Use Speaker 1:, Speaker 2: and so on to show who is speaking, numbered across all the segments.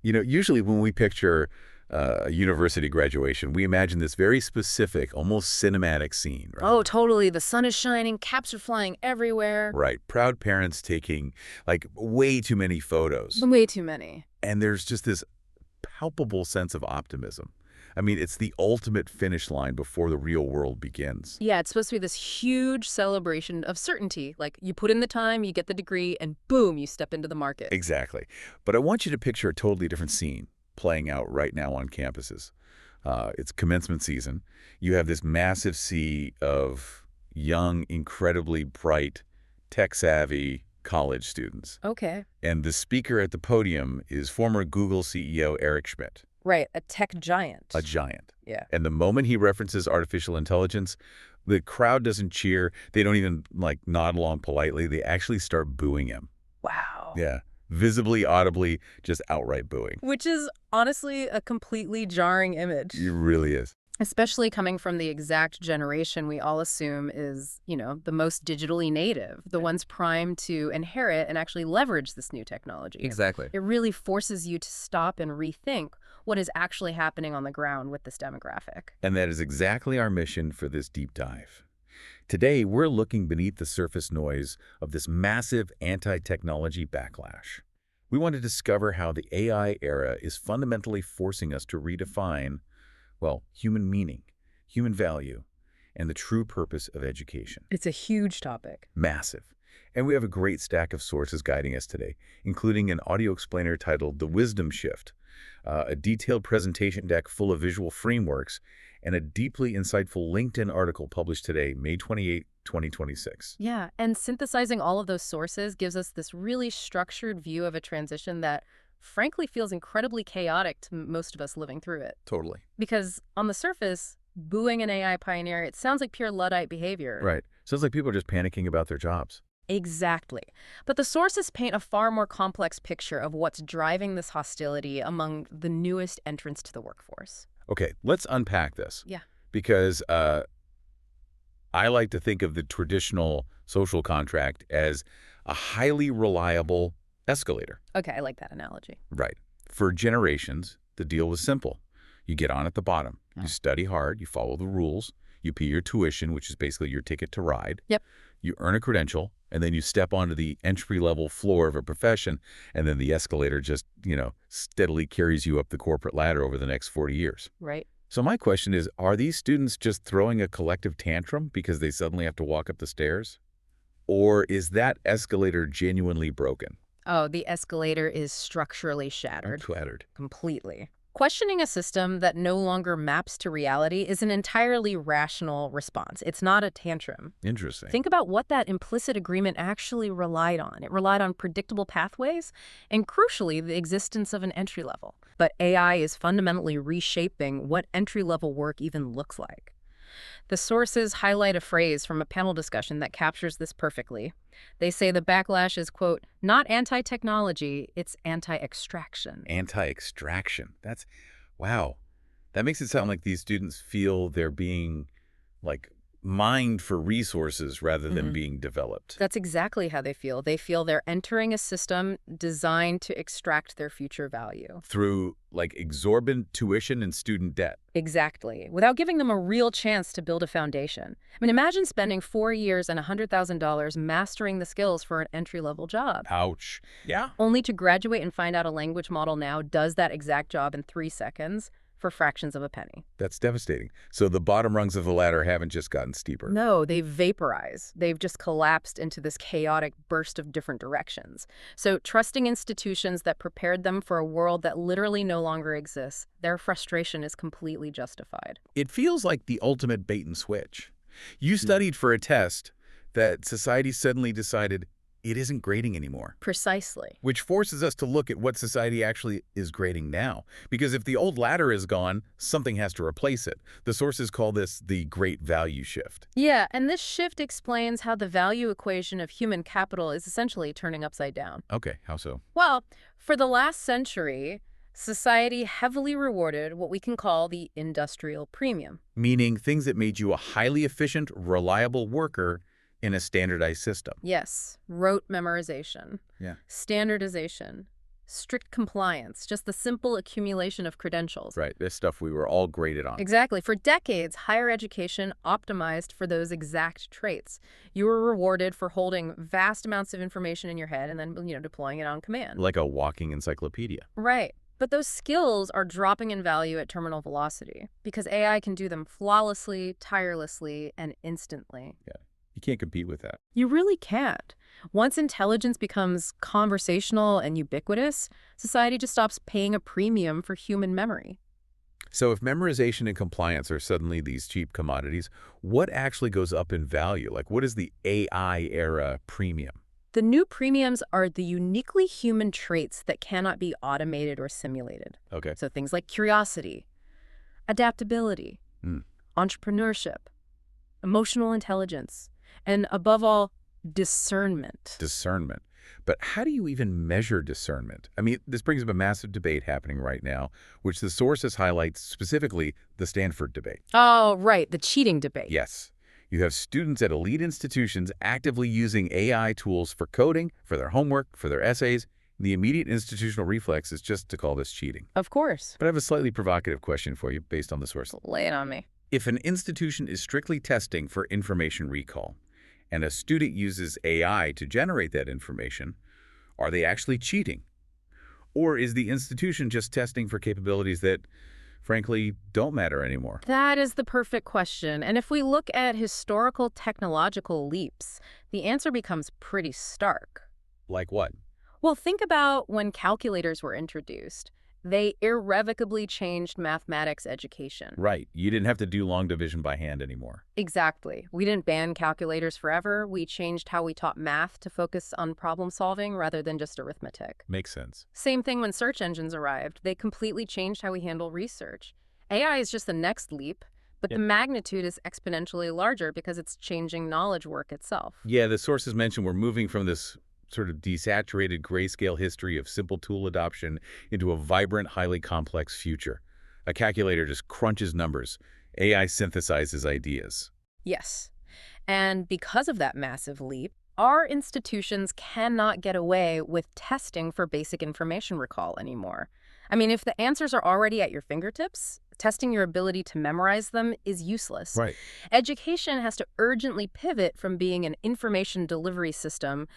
Speaker 1: Usually when we picture a university graduation, we imagine this very specific, almost cinematic scene, right?
Speaker 2: Oh, totally. The sun is shining, caps are flying everywhere.
Speaker 1: Right. Proud parents taking, like, way too many photos.
Speaker 2: Way too many.
Speaker 1: And there's just this palpable sense of optimism. I mean, it's the ultimate finish line before the real world begins.
Speaker 2: Yeah, it's supposed to be this huge celebration of certainty. Like, you put in the time, you get the degree, and boom, you step into the market.
Speaker 1: Exactly. But I want you to picture a totally different scene playing out right now on campuses. It's commencement season. You have this massive sea of young, incredibly bright, tech-savvy college students.
Speaker 2: Okay.
Speaker 1: And the speaker at the podium is former Google CEO Eric Schmidt.
Speaker 2: Right, a tech giant.
Speaker 1: A giant.
Speaker 2: Yeah.
Speaker 1: And the moment he references artificial intelligence, the crowd doesn't cheer. They don't even, like, nod along politely. They actually start booing him.
Speaker 2: Wow.
Speaker 1: Yeah. Visibly, audibly, just outright booing.
Speaker 2: Which is honestly a completely jarring image.
Speaker 1: It really is.
Speaker 2: Especially coming from the exact generation we all assume is, the most digitally native, the ones primed to inherit and actually leverage this new technology.
Speaker 1: Exactly.
Speaker 2: It really forces you to stop and rethink what is actually happening on the ground with this demographic.
Speaker 1: And that is exactly our mission for this deep dive. Today, we're looking beneath the surface noise of this massive anti-technology backlash. We want to discover how the AI era is fundamentally forcing us to redefine, well, human meaning, human value, and the true purpose of education.
Speaker 2: It's a huge topic.
Speaker 1: Massive. And we have a great stack of sources guiding us today, including an audio explainer titled The Wisdom Shift, a detailed presentation deck full of visual frameworks, and a deeply insightful LinkedIn article published today, May 28, 2026.
Speaker 2: Yeah, and synthesizing all of those sources gives us this really structured view of a transition that frankly feels incredibly chaotic to most of us living through it.
Speaker 1: Totally.
Speaker 2: Because on the surface, booing an AI pioneer, it sounds like pure Luddite behavior.
Speaker 1: Right. Sounds like people are just panicking about their jobs.
Speaker 2: Exactly. But the sources paint a far more complex picture of what's driving this hostility among the newest entrants to the workforce.
Speaker 1: Okay, let's unpack this.
Speaker 2: Yeah.
Speaker 1: Because I like to think of the traditional social contract as a highly reliable escalator.
Speaker 2: Okay, I like that analogy.
Speaker 1: Right. For generations, the deal was simple. You get on at the bottom. You study hard. You follow the rules. You pay your tuition, which is basically your ticket to ride.
Speaker 2: Yep.
Speaker 1: You earn a credential, and then you step onto the entry-level floor of a profession, and then the escalator just, steadily carries you up the corporate ladder over the next 40 years.
Speaker 2: Right.
Speaker 1: So my question is, are these students just throwing a collective tantrum because they suddenly have to walk up the stairs? Or is that escalator genuinely broken?
Speaker 2: Oh, the escalator is structurally shattered.
Speaker 1: Shattered.
Speaker 2: Completely. Questioning a system that no longer maps to reality is an entirely rational response. It's not a tantrum.
Speaker 1: Interesting.
Speaker 2: Think about what that implicit agreement actually relied on. It relied on predictable pathways and, crucially, the existence of an entry level. But AI is fundamentally reshaping what entry-level work even looks like. The sources highlight a phrase from a panel discussion that captures this perfectly. They say the backlash is, quote, not anti-technology, it's anti-extraction.
Speaker 1: Anti-extraction. Wow. That makes it sound like these students feel they're being, like, mined for resources rather than being developed.
Speaker 2: That's exactly how they feel. They feel they're entering a system designed to extract their future value.
Speaker 1: Through, like, exorbitant tuition and student debt.
Speaker 2: Exactly. Without giving them a real chance to build a foundation. I mean, imagine spending 4 years and $100,000 mastering the skills for an entry-level job.
Speaker 1: Ouch. Yeah.
Speaker 2: Only to graduate and find out a language model now does that exact job in 3 seconds for fractions of a penny.
Speaker 1: That's devastating. So the bottom rungs of the ladder haven't just gotten steeper.
Speaker 2: No, they vaporize. They've just collapsed into this chaotic burst of different directions. So trusting institutions that prepared them for a world that literally no longer exists, their frustration is completely justified.
Speaker 1: It feels like the ultimate bait and switch. You studied for a test that society suddenly decided it isn't grading anymore.
Speaker 2: Precisely.
Speaker 1: Which forces us to look at what society actually is grading now. Because if the old ladder is gone, something has to replace it. The sources call this the great value shift.
Speaker 2: Yeah, and this shift explains how the value equation of human capital is essentially turning upside down.
Speaker 1: Okay, how so?
Speaker 2: Well, for the last century, society heavily rewarded what we can call the industrial premium.
Speaker 1: Meaning things that made you a highly efficient, reliable worker in a standardized system.
Speaker 2: Yes, rote memorization,
Speaker 1: Yeah.
Speaker 2: standardization, strict compliance, just the simple accumulation of credentials.
Speaker 1: Right, this stuff we were all graded on.
Speaker 2: Exactly. For decades, higher education optimized for those exact traits. You were rewarded for holding vast amounts of information in your head and then, deploying it on command.
Speaker 1: Like a walking encyclopedia.
Speaker 2: Right. But those skills are dropping in value at terminal velocity because AI can do them flawlessly, tirelessly, and instantly.
Speaker 1: Yeah, you can't compete with that.
Speaker 2: You really can't. Once intelligence becomes conversational and ubiquitous, society just stops paying a premium for human memory.
Speaker 1: So if memorization and compliance are suddenly these cheap commodities, what actually goes up in value? Like, what is the AI era premium?
Speaker 2: The new premiums are the uniquely human traits that cannot be automated or simulated.
Speaker 1: Okay.
Speaker 2: So things like curiosity, adaptability, entrepreneurship, emotional intelligence, and above all, discernment.
Speaker 1: Discernment. But how do you even measure discernment? I mean, this brings up a massive debate happening right now, which the sources highlight specifically the Stanford debate.
Speaker 2: Oh, right, the cheating debate.
Speaker 1: Yes. You have students at elite institutions actively using AI tools for coding, for their homework, for their essays. The immediate institutional reflex is just to call this cheating.
Speaker 2: Of course.
Speaker 1: But I have a slightly provocative question for you based on the source.
Speaker 2: Lay it on me.
Speaker 1: If an institution is strictly testing for information recall, and a student uses AI to generate that information, are they actually cheating? Or is the institution just testing for capabilities that, frankly, don't matter anymore?
Speaker 2: That is the perfect question. And if we look at historical technological leaps, the answer becomes pretty stark.
Speaker 1: Like what?
Speaker 2: Well, think about when calculators were introduced. They irrevocably changed mathematics education.
Speaker 1: Right. You didn't have to do long division by hand anymore.
Speaker 2: Exactly. We didn't ban calculators forever. We changed how we taught math to focus on problem solving rather than just arithmetic.
Speaker 1: Makes sense.
Speaker 2: Same thing when search engines arrived. They completely changed how we handle research. AI is just the next leap, but the magnitude is exponentially larger because it's changing knowledge work itself.
Speaker 1: Yeah, the sources mentioned we're moving from this sort of desaturated grayscale history of simple tool adoption into a vibrant, highly complex future. A calculator just crunches numbers. AI synthesizes ideas.
Speaker 2: Yes. And because of that massive leap, our institutions cannot get away with testing for basic information recall anymore. I mean, if the answers are already at your fingertips, testing your ability to memorize them is useless.
Speaker 1: Right.
Speaker 2: Education has to urgently pivot from being an information delivery system,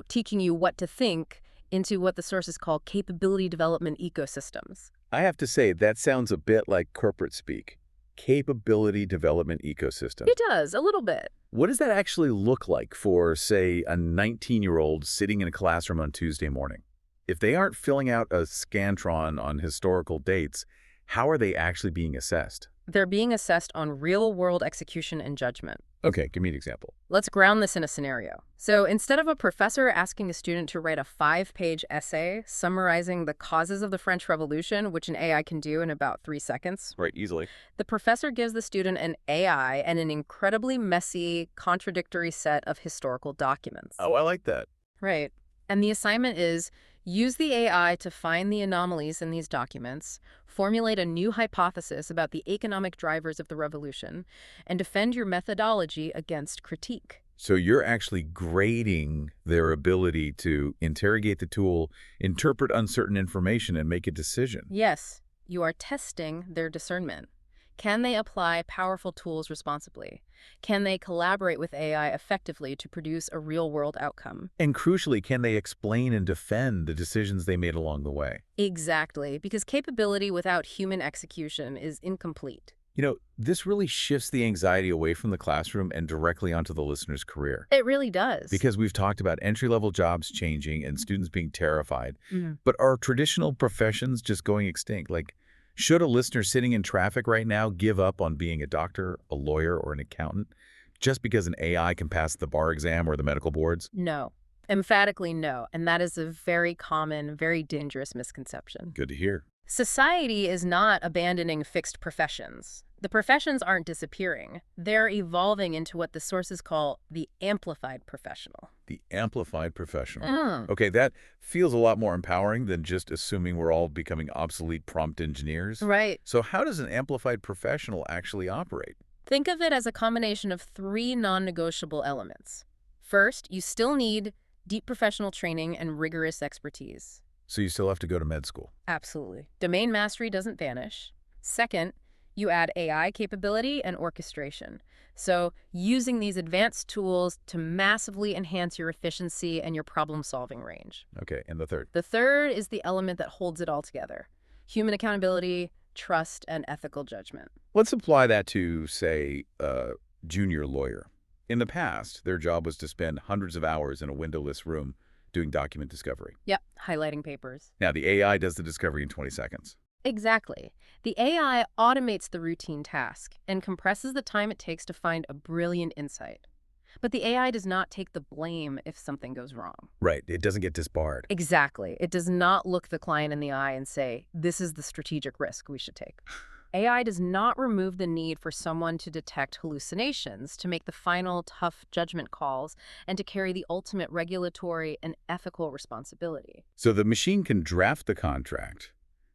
Speaker 2: teaching you what to think, into what the sources call capability development ecosystems.
Speaker 1: I have to say, that sounds a bit like corporate speak. Capability development ecosystem.
Speaker 2: It does, a little bit.
Speaker 1: What does that actually look like for, say, a 19-year-old sitting in a classroom on Tuesday morning? If they aren't filling out a Scantron on historical dates, how are they actually being assessed?
Speaker 2: They're being assessed on real-world execution and judgment.
Speaker 1: Okay, give me an example.
Speaker 2: Let's ground this in a scenario. So instead of a professor asking a student to write a 5-page essay summarizing the causes of the French Revolution, which an AI can do in about 3 seconds,
Speaker 1: Right, easily.
Speaker 2: the professor gives the student an AI and an incredibly messy, contradictory set of historical documents.
Speaker 1: Oh, I like that.
Speaker 2: Right. And the assignment is use the AI to find the anomalies in these documents, formulate a new hypothesis about the economic drivers of the revolution, and defend your methodology against critique.
Speaker 1: So you're actually grading their ability to interrogate the tool, interpret uncertain information, and make a decision.
Speaker 2: Yes, you are testing their discernment. Can they apply powerful tools responsibly? Can they collaborate with AI effectively to produce a real-world outcome?
Speaker 1: And crucially, can they explain and defend the decisions they made along the way?
Speaker 2: Exactly, because capability without human execution is incomplete.
Speaker 1: This really shifts the anxiety away from the classroom and directly onto the listener's career.
Speaker 2: It really does.
Speaker 1: Because we've talked about entry-level jobs changing and students being terrified. But are traditional professions just going extinct? Like, should a listener sitting in traffic right now give up on being a doctor, a lawyer, or an accountant just because an AI can pass the bar exam or the medical boards?
Speaker 2: No. Emphatically no. And that is a very common, very dangerous misconception.
Speaker 1: Good to hear.
Speaker 2: Society is not abandoning fixed professions. The professions aren't disappearing. They're evolving into what the sources call the amplified professional.
Speaker 1: The amplified professional. Okay, that feels a lot more empowering than just assuming we're all becoming obsolete prompt engineers.
Speaker 2: Right.
Speaker 1: So how does an amplified professional actually operate?
Speaker 2: Think of it as a combination of 3 non-negotiable elements. First, you still need deep professional training and rigorous expertise.
Speaker 1: So you still have to go to med school.
Speaker 2: Absolutely. Domain mastery doesn't vanish. Second, you add AI capability and orchestration. So using these advanced tools to massively enhance your efficiency and your problem-solving range.
Speaker 1: Okay, and the third?
Speaker 2: The third is the element that holds it all together: human accountability, trust, and ethical judgment.
Speaker 1: Let's apply that to, say, a junior lawyer. In the past, their job was to spend hundreds of hours in a windowless room doing document discovery.
Speaker 2: Yep, highlighting papers.
Speaker 1: Now, the AI does the discovery in 20 seconds.
Speaker 2: Exactly. The AI automates the routine task and compresses the time it takes to find a brilliant insight. But the AI does not take the blame if something goes wrong.
Speaker 1: Right, it doesn't get disbarred.
Speaker 2: Exactly. It does not look the client in the eye and say, this is the strategic risk we should take. AI does not remove the need for someone to detect hallucinations, to make the final tough judgment calls, and to carry the ultimate regulatory and ethical responsibility.
Speaker 1: So the machine can draft the contract,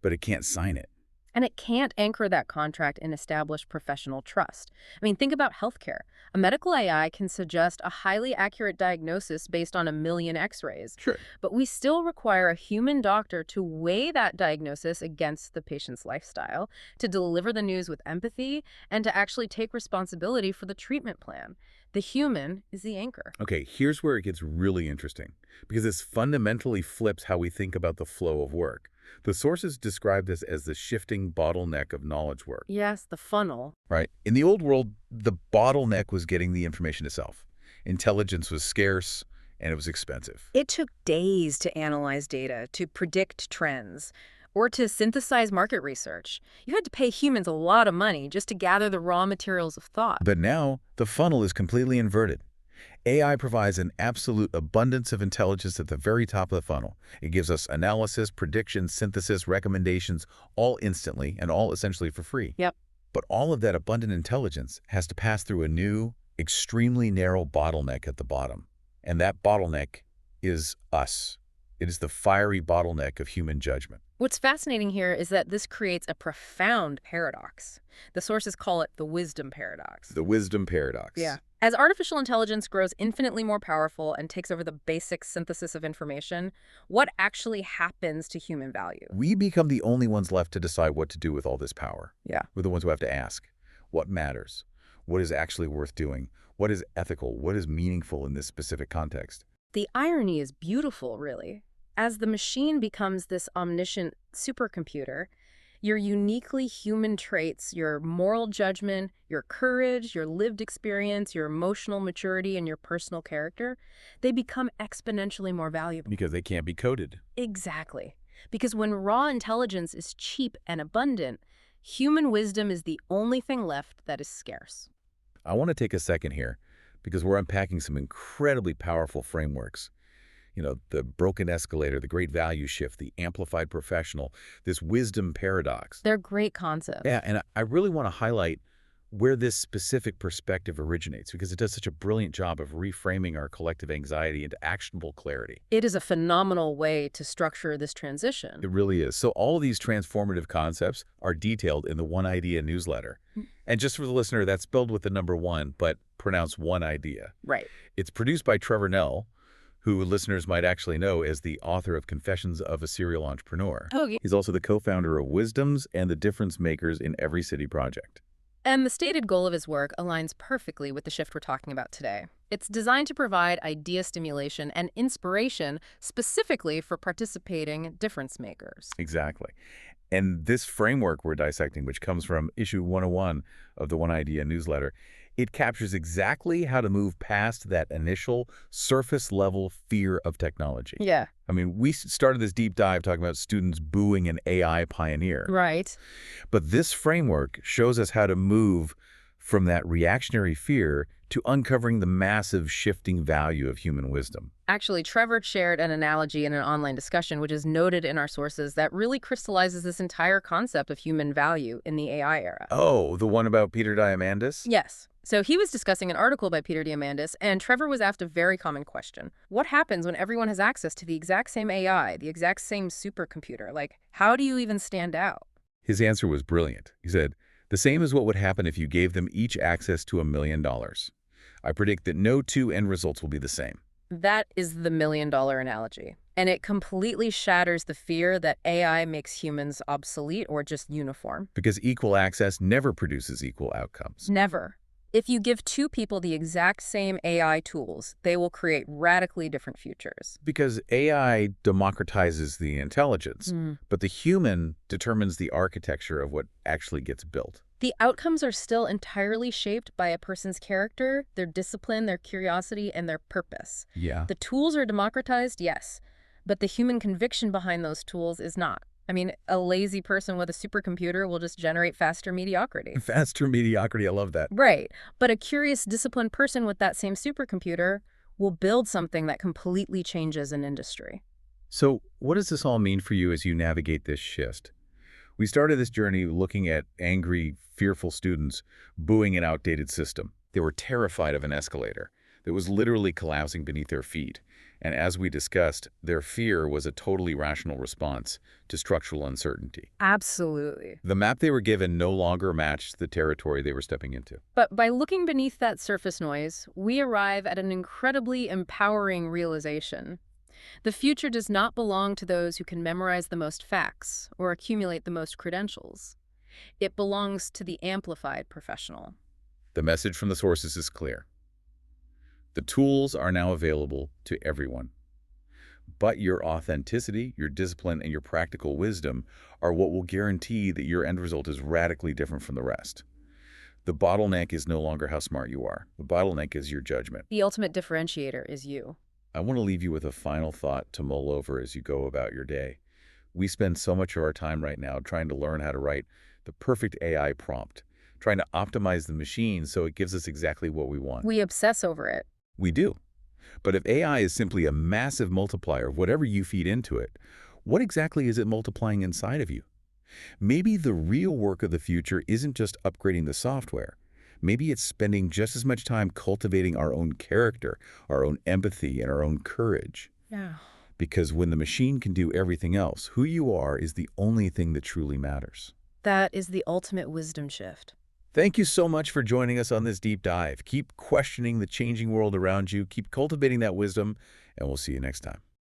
Speaker 1: but it can't sign it.
Speaker 2: And it can't anchor that contract in established professional trust. I mean, think about healthcare. A medical AI can suggest a highly accurate diagnosis based on 1 million x-rays.
Speaker 1: Sure.
Speaker 2: But we still require a human doctor to weigh that diagnosis against the patient's lifestyle, to deliver the news with empathy, and to actually take responsibility for the treatment plan. The human is the anchor.
Speaker 1: Okay, here's where it gets really interesting, because this fundamentally flips how we think about the flow of work. The sources describe this as the shifting bottleneck of knowledge work.
Speaker 2: Yes, the funnel.
Speaker 1: Right. In the old world, the bottleneck was getting the information itself. Intelligence was scarce, and it was expensive.
Speaker 2: It took days to analyze data, to predict trends, or to synthesize market research. You had to pay humans a lot of money just to gather the raw materials of thought.
Speaker 1: But now, the funnel is completely inverted. AI provides an absolute abundance of intelligence at the very top of the funnel. It gives us analysis, predictions, synthesis, recommendations, all instantly and all essentially for free.
Speaker 2: Yep.
Speaker 1: But all of that abundant intelligence has to pass through a new, extremely narrow bottleneck at the bottom. And that bottleneck is us. It is the fiery bottleneck of human judgment.
Speaker 2: What's fascinating here is that this creates a profound paradox. The sources call it the wisdom paradox.
Speaker 1: The wisdom paradox.
Speaker 2: Yeah. As artificial intelligence grows infinitely more powerful and takes over the basic synthesis of information, what actually happens to human value?
Speaker 1: We become the only ones left to decide what to do with all this power.
Speaker 2: Yeah.
Speaker 1: We're the ones who have to ask, what matters? What is actually worth doing? What is ethical? What is meaningful in this specific context?
Speaker 2: The irony is beautiful, really. As the machine becomes this omniscient supercomputer, your uniquely human traits, your moral judgment, your courage, your lived experience, your emotional maturity, and your personal character, they become exponentially more valuable.
Speaker 1: Because they can't be coded.
Speaker 2: Exactly. Because when raw intelligence is cheap and abundant, human wisdom is the only thing left that is scarce.
Speaker 1: I want to take a second here because we're unpacking some incredibly powerful frameworks. You know, the broken escalator, the great value shift, the amplified professional, this wisdom paradox.
Speaker 2: They're great concepts.
Speaker 1: Yeah, and I really want to highlight where this specific perspective originates because it does such a brilliant job of reframing our collective anxiety into actionable clarity.
Speaker 2: It is a phenomenal way to structure this transition.
Speaker 1: It really is. So all of these transformative concepts are detailed in the One Idea newsletter. And just for the listener, that's spelled with the number 1, but pronounced One Idea.
Speaker 2: Right.
Speaker 1: It's produced by Trevor Nell, who listeners might actually know as the author of Confessions of a Serial Entrepreneur.
Speaker 2: Oh, yeah.
Speaker 1: He's also the co-founder of Wisdoms and the Difference Makers in Every City Project.
Speaker 2: And the stated goal of his work aligns perfectly with the shift we're talking about today. It's designed to provide idea stimulation and inspiration specifically for participating difference makers.
Speaker 1: Exactly. And this framework we're dissecting, which comes from issue 101 of the One Idea newsletter, it captures exactly how to move past that initial surface-level fear of technology.
Speaker 2: Yeah.
Speaker 1: I mean, we started this deep dive talking about students booing an AI pioneer.
Speaker 2: Right.
Speaker 1: But this framework shows us how to move from that reactionary fear to uncovering the massive shifting value of human wisdom.
Speaker 2: Actually, Trevor shared an analogy in an online discussion, which is noted in our sources, that really crystallizes this entire concept of human value in the AI era.
Speaker 1: Oh, the one about Peter Diamandis?
Speaker 2: Yes. So he was discussing an article by Peter Diamandis, and Trevor was asked a very common question. What happens when everyone has access to the exact same AI, the exact same supercomputer? Like, how do you even stand out?
Speaker 1: His answer was brilliant. He said, the same as what would happen if you gave them each access to $1 million. I predict that no two end results will be the same.
Speaker 2: That is the $1 million analogy. And it completely shatters the fear that AI makes humans obsolete or just uniform.
Speaker 1: Because equal access never produces equal outcomes.
Speaker 2: Never. If you give two people the exact same AI tools, they will create radically different futures.
Speaker 1: Because AI democratizes the intelligence, but the human determines the architecture of what actually gets built.
Speaker 2: The outcomes are still entirely shaped by a person's character, their discipline, their curiosity, and their purpose.
Speaker 1: Yeah.
Speaker 2: The tools are democratized, yes, but the human conviction behind those tools is not. I mean, a lazy person with a supercomputer will just generate faster mediocrity.
Speaker 1: Faster mediocrity, I love that.
Speaker 2: Right. But a curious, disciplined person with that same supercomputer will build something that completely changes an industry.
Speaker 1: So what does this all mean for you as you navigate this shift? We started this journey looking at angry, fearful students booing an outdated system. They were terrified of an escalator that was literally collapsing beneath their feet. And as we discussed, their fear was a totally rational response to structural uncertainty.
Speaker 2: Absolutely.
Speaker 1: The map they were given no longer matched the territory they were stepping into.
Speaker 2: But by looking beneath that surface noise, we arrive at an incredibly empowering realization. The future does not belong to those who can memorize the most facts or accumulate the most credentials. It belongs to the amplified professional.
Speaker 1: The message from the sources is clear. The tools are now available to everyone. But your authenticity, your discipline, and your practical wisdom are what will guarantee that your end result is radically different from the rest. The bottleneck is no longer how smart you are. The bottleneck is your judgment.
Speaker 2: The ultimate differentiator is you.
Speaker 1: I want to leave you with a final thought to mull over as you go about your day. We spend so much of our time right now trying to learn how to write the perfect AI prompt, trying to optimize the machine so it gives us exactly what we want.
Speaker 2: We obsess over it.
Speaker 1: We do. But if AI is simply a massive multiplier of whatever you feed into it, what exactly is it multiplying inside of you? Maybe the real work of the future isn't just upgrading the software. Maybe it's spending just as much time cultivating our own character, our own empathy, and our own courage.
Speaker 2: Yeah.
Speaker 1: Because when the machine can do everything else, who you are is the only thing that truly matters.
Speaker 2: That is the ultimate wisdom shift.
Speaker 1: Thank you so much for joining us on this deep dive. Keep questioning the changing world around you, keep cultivating that wisdom, and we'll see you next time.